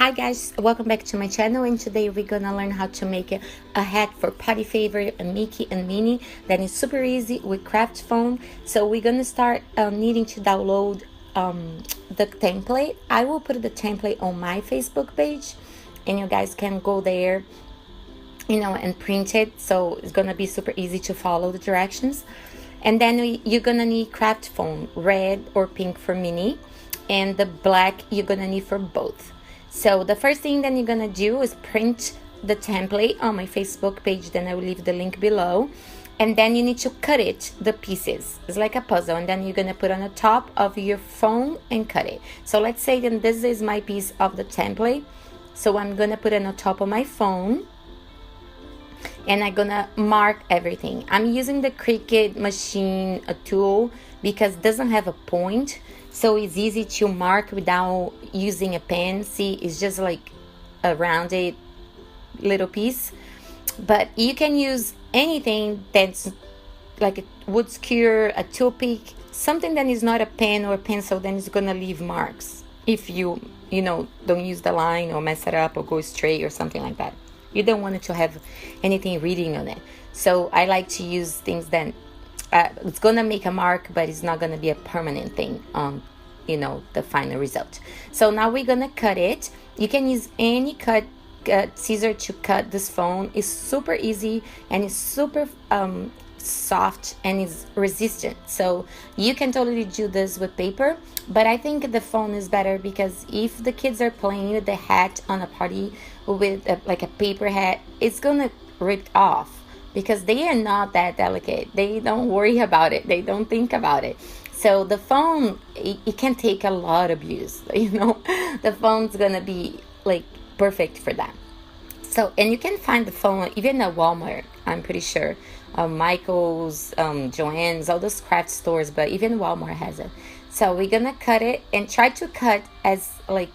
Hi guys, welcome back to my channel, and today we're gonna learn how to make a hat for party favor Mickey and Minnie that is super easy with craft foam. So we're gonna start needing to download the template. I will put the template on my Facebook page and you guys can go there, and print it, so it's gonna be super easy to follow the directions. And then you're gonna need craft foam, red or pink for Minnie, and the black you're gonna need for both. So the first thing that you're gonna do is print the template on my Facebook page, then I will leave the link below. And then you need to cut it, the pieces. It's like a puzzle, and then you're gonna put on the top of your phone and cut it. So let's say then this is my piece of the template. So I'm gonna put it on top of my phone, and I'm gonna mark everything. I'm using the Cricut machine tool because it doesn't have a point, so it's easy to mark without using a pen. See, it's just like a rounded little piece. But you can use anything that's like a wood skewer, a toothpick, something that is not a pen or a pencil, then it's gonna leave marks if you don't use the line or mess it up or go straight or something like that. You don't want it to have anything reading on it. So I like to use things that it's gonna make a mark, but it's not gonna be a permanent thing on the final result. So now we're gonna cut it. You can use any scissor to cut this phone. It's super easy and it's super soft and is resistant, so you can totally do this with paper. But I think the phone is better because if the kids are playing with the hat on a party with like a paper hat, it's gonna rip off because they are not that delicate. They don't worry about it, they don't think about it. So the phone, it can take a lot of abuse. The phone's gonna be like perfect for that. So, and you can find the phone even at Walmart, I'm pretty sure. Michael's, Joann's, all those craft stores, but even Walmart has it. So we're gonna cut it and try to cut as like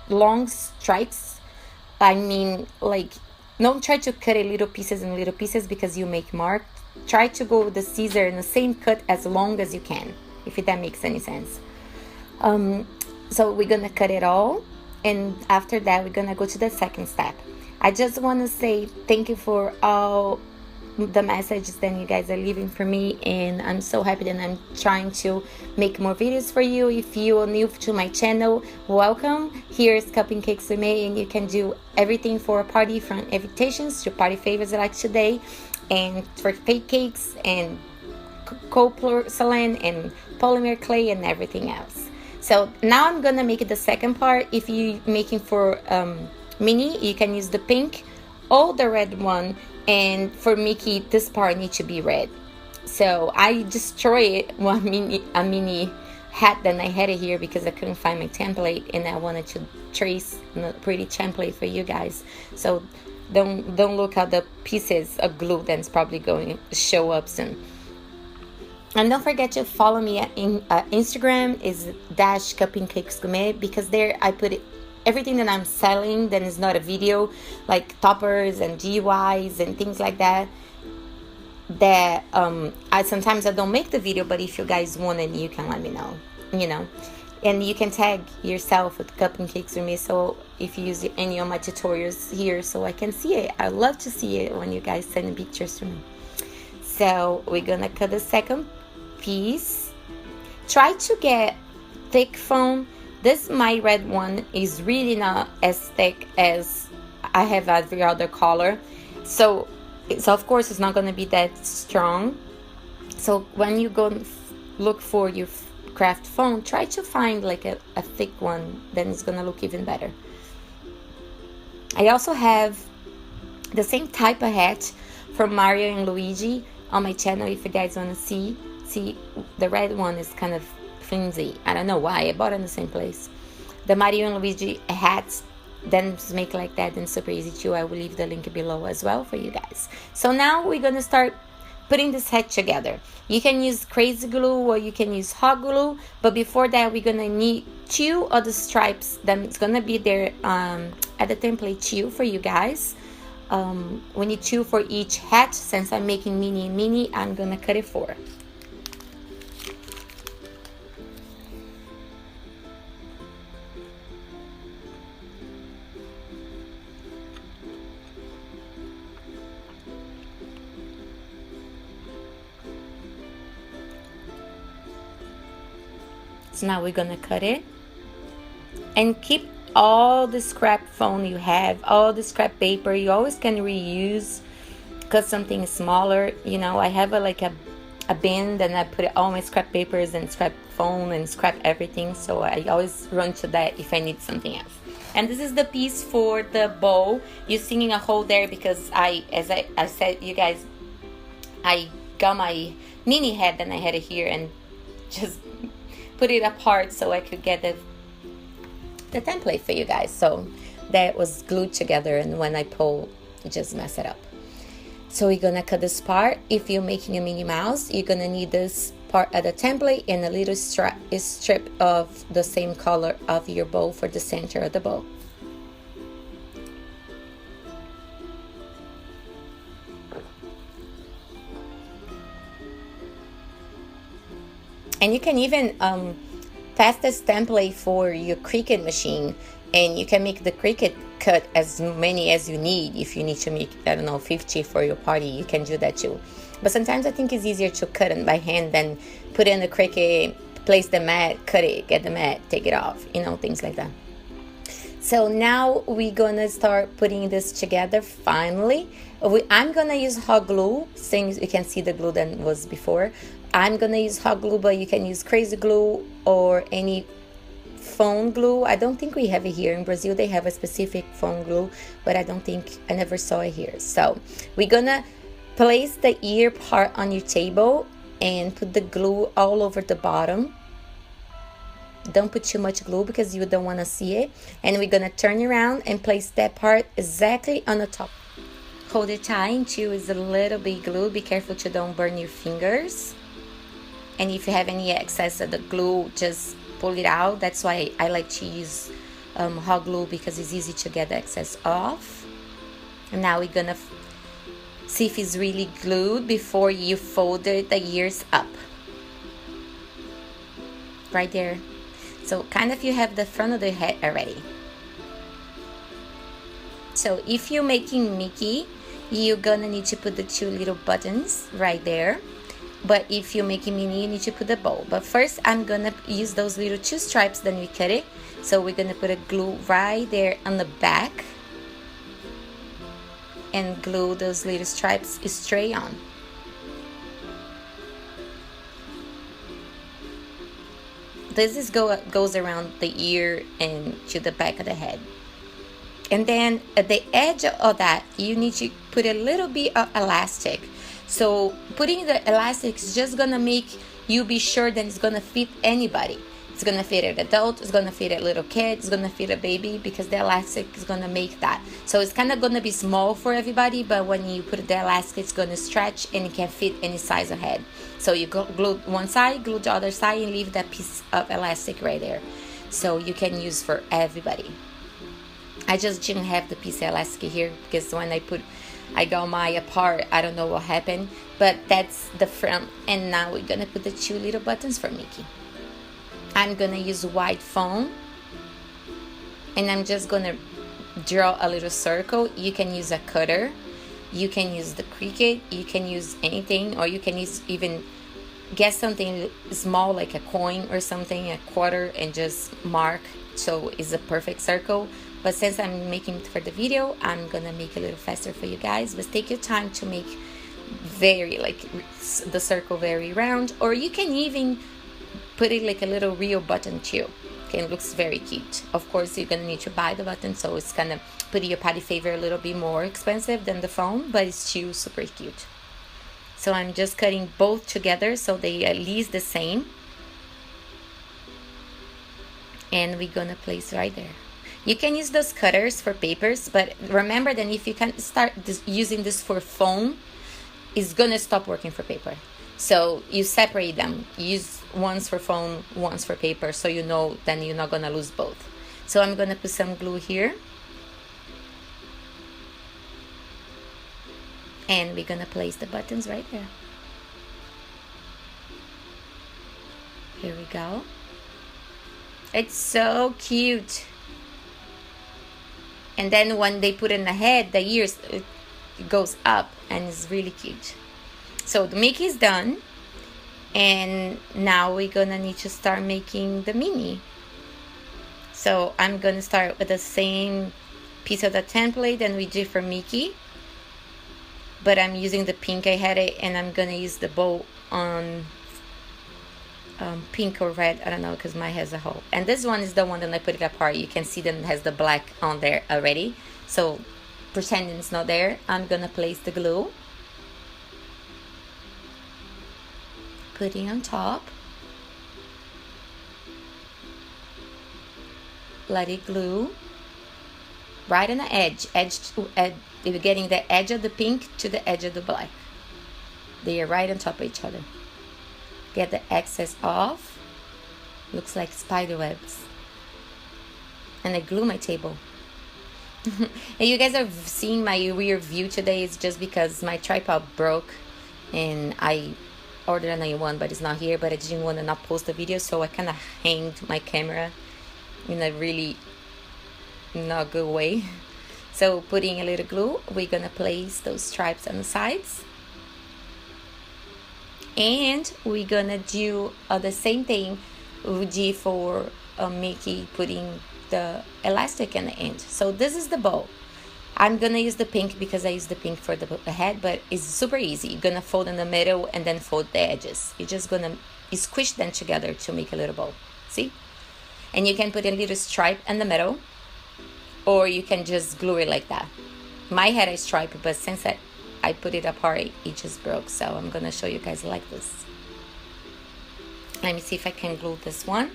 long stripes. I mean, like, don't try to cut it little pieces because you make mark. Try to go with the scissor in the same cut as long as you can, if that makes any sense. So we're gonna cut it all, and after that we're gonna go to the second step. I just want to say thank you for all the messages that you guys are leaving for me, and I'm so happy that I'm trying to make more videos for you. If you are new to my channel, welcome. Here's Cakes Gourmet, and you can do everything for a party, from invitations to party favors like today, and for fake cakes and cold porcelain and polymer clay and everything else. So now I'm gonna make it the second part. If you're making for Minnie, you can use the pink or the red one, and for Mickey this part needs to be red. So I destroyed a mini hat that I had it here because I couldn't find my template, and I wanted to trace a pretty template for you guys. So don't look at the pieces of glue that's probably going to show up soon. And don't forget to follow me at Instagram is _cupncakesgourmet, because there I put everything that I'm selling that is not a video, like toppers and DIYs and things like that. That I sometimes don't make the video, but if you guys want it, you can let me know. And you can tag yourself with Cakes Gourmet. So if you use any of my tutorials here, so I can see it. I love to see it when you guys send pictures to me. So we're gonna cut the second piece. Try to get thick foam. This my red one is really not as thick as I have every other color, so of course it's not going to be that strong. So when you go look for your craft foam, try to find like a thick one, then it's going to look even better. I also have the same type of hat from Mario and Luigi on my channel. If you guys want to see the red one is kind of flimsy. I don't know why. I bought it in the same place. The Mario and Luigi hats then make like that, and super easy too. I will leave the link below as well for you guys. So now we're gonna start putting this hat together. You can use crazy glue or you can use hot glue, but before that we're gonna need 2 of the stripes that's gonna be there at the template 2 for you guys. We need 2 for each hat. Since I'm making Minnie and Minnie, I'm gonna cut it 4. So now we're gonna cut it. And keep all the scrap foam you have, all the scrap paper. You always can reuse, cut something smaller. You know, I have like a bin, and I put all my scrap papers and scrap foam and scrap everything. So I always run to that if I need something else. And this is the piece for the bowl. You're seeing a hole there because as I said, you guys, I got my mini head and I had it here and just put it apart so I could get the template for you guys. So that was glued together, and when I pull, it just mess it up. So we're gonna cut this part. If you're making a Minnie Mouse, you're gonna need this part of the template and a little strip of the same color of your bow for the center of the bow. And you can even pass this template for your Cricut machine, and you can make the Cricut cut as many as you need. If you need to make, I don't know, 50 for your party, you can do that too. But sometimes I think it's easier to cut it by hand than put it in the Cricut, place the mat, cut it, get the mat, take it off, you know, things like that. So now we're gonna start putting this together finally. I'm gonna use hot glue, since you can see the glue that was before. I'm gonna use hot glue, but you can use crazy glue or any foam glue. I don't think we have it here in Brazil. They have a specific foam glue, but I never saw it here. So we're gonna place the ear part on your table and put the glue all over the bottom. Don't put too much glue because you don't want to see it. And we're gonna turn around and place that part exactly on the top. Hold it tight until it's a little bit glued. Be careful to don't burn your fingers. And if you have any excess of the glue, just pull it out. That's why I like to use hot glue, because it's easy to get the excess off. And now we're gonna see if it's really glued before you fold the ears up. Right there. So kind of you have the front of the head already. So if you're making Mickey, you're gonna need to put the 2 little buttons right there. But if you're making Minnie, you need to put the bow. But first, I'm gonna use those little 2 stripes, then we cut it. So we're gonna put a glue right there on the back and glue those little stripes straight on. This goes around the ear and to the back of the head. And then at the edge of that, you need to put a little bit of elastic. So putting the elastic is just gonna make you be sure that it's gonna fit anybody. It's gonna fit an adult, it's gonna fit a little kid, it's gonna fit a baby, because the elastic is gonna make that. So it's kind of gonna be small for everybody, but when you put the elastic, it's gonna stretch and it can fit any size of head. So you glue one side, glue the other side, and leave that piece of elastic right there. So you can use for everybody. I just didn't have the piece of elastic here, because when I got my apart, I don't know what happened, but that's the front. And now we're gonna put the 2 little buttons for Mickey. I'm gonna use white foam, and I'm just gonna draw a little circle. You can use a cutter, you can use the Cricut, you can use anything, or you can even get something small like a coin or something, a quarter, and just mark so it's a perfect circle. But since I'm making it for the video, I'm gonna make it a little faster for you guys. But take your time to make the circle very round, or you can even put it like a little real button too. Okay, it looks very cute. Of course, you're gonna need to buy the button, so it's gonna put your party favor a little bit more expensive than the foam, but it's still super cute. So I'm just cutting both together so they at least the same. And we're gonna place right there. You can use those cutters for papers, but remember that if you can start using this for foam, it's gonna stop working for paper. So you separate them. Use once for foam, once for paper, so you know then you're not gonna lose both. So I'm gonna put some glue here. And we're gonna place the buttons right there. Here we go. It's so cute. And then when they put in the head, the ears, it goes up, and it's really cute. So the Mickey is done. And now we're gonna need to start making the mini. So I'm gonna start with the same piece of the template that we did for Mickey, but I'm using the pink I had it, and I'm gonna use the bow on pink or red, I don't know, because mine has a hole. And this one is the one that I put it apart. You can see that it has the black on there already, so pretending it's not there. I'm gonna place the glue, putting on top, let it glue right on the edge to edge. You're getting the edge of the pink to the edge of the black. They are right on top of each other. Get the excess off. Looks like spider webs. And I glue my table. And you guys are seeing my weird view today. It's just because my tripod broke and I ordered a new one, but it's not here. But I didn't want to not post the video, so I kind of hanged my camera in a really not good way. So putting a little glue, we're gonna place those stripes on the sides, and we're gonna do the same thing we did for Mickey, putting the elastic in the end. So this is the bow. I'm gonna use the pink because I use the pink for the head, but it's super easy. You're gonna fold in the middle and then fold the edges. You're just gonna squish them together to make a little bow. See? And you can put a little stripe in the middle, or you can just glue it like that. My had a stripe, but since I put it apart, it just broke. So I'm gonna show you guys like this. Let me see if I can glue this one.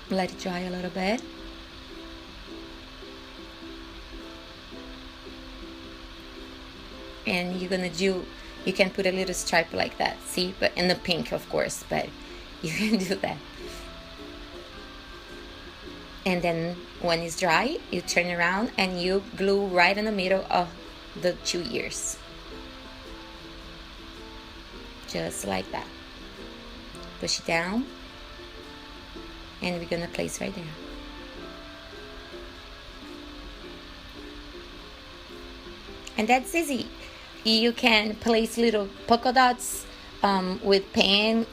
Let it dry a little bit. And you're gonna do, you can put a little stripe like that, see? But in the pink, of course, but you can do that. And then when it's dry, you turn around and you glue right in the middle of the 2 ears. Just like that. Push it down. And we're gonna place right there. And that's easy. You can place little polka dots with paint,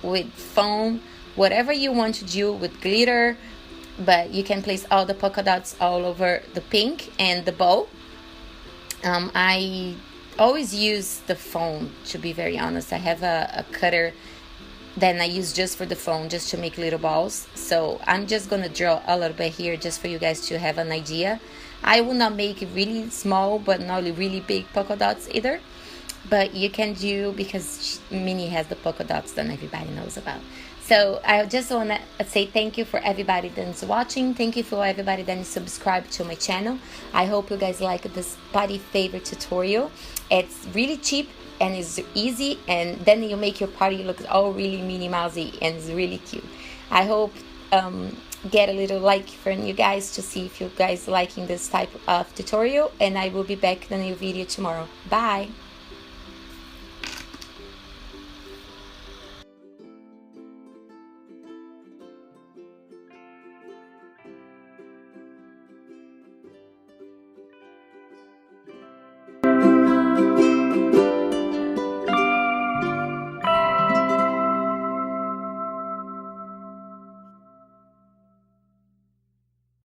with foam, whatever you want to do, with glitter. But you can place all the polka dots all over the pink and the bow. I always use the foam, to be very honest. I have a cutter that I use just for the foam, just to make little balls. So I'm just gonna draw a little bit here just for you guys to have an idea. I will not make it really small, but not really big polka dots either. But you can do, because Minnie has the polka dots that everybody knows about. So I just want to say thank you for everybody that's watching. Thank you for everybody that is subscribed to my channel. I hope you guys like this party favor tutorial. It's really cheap and it's easy, and then you make your party look all really Minnie Mousy, and it's really cute. I hope get a little like from you guys to see if you guys liking this type of tutorial, and I will be back in a new video tomorrow. Bye.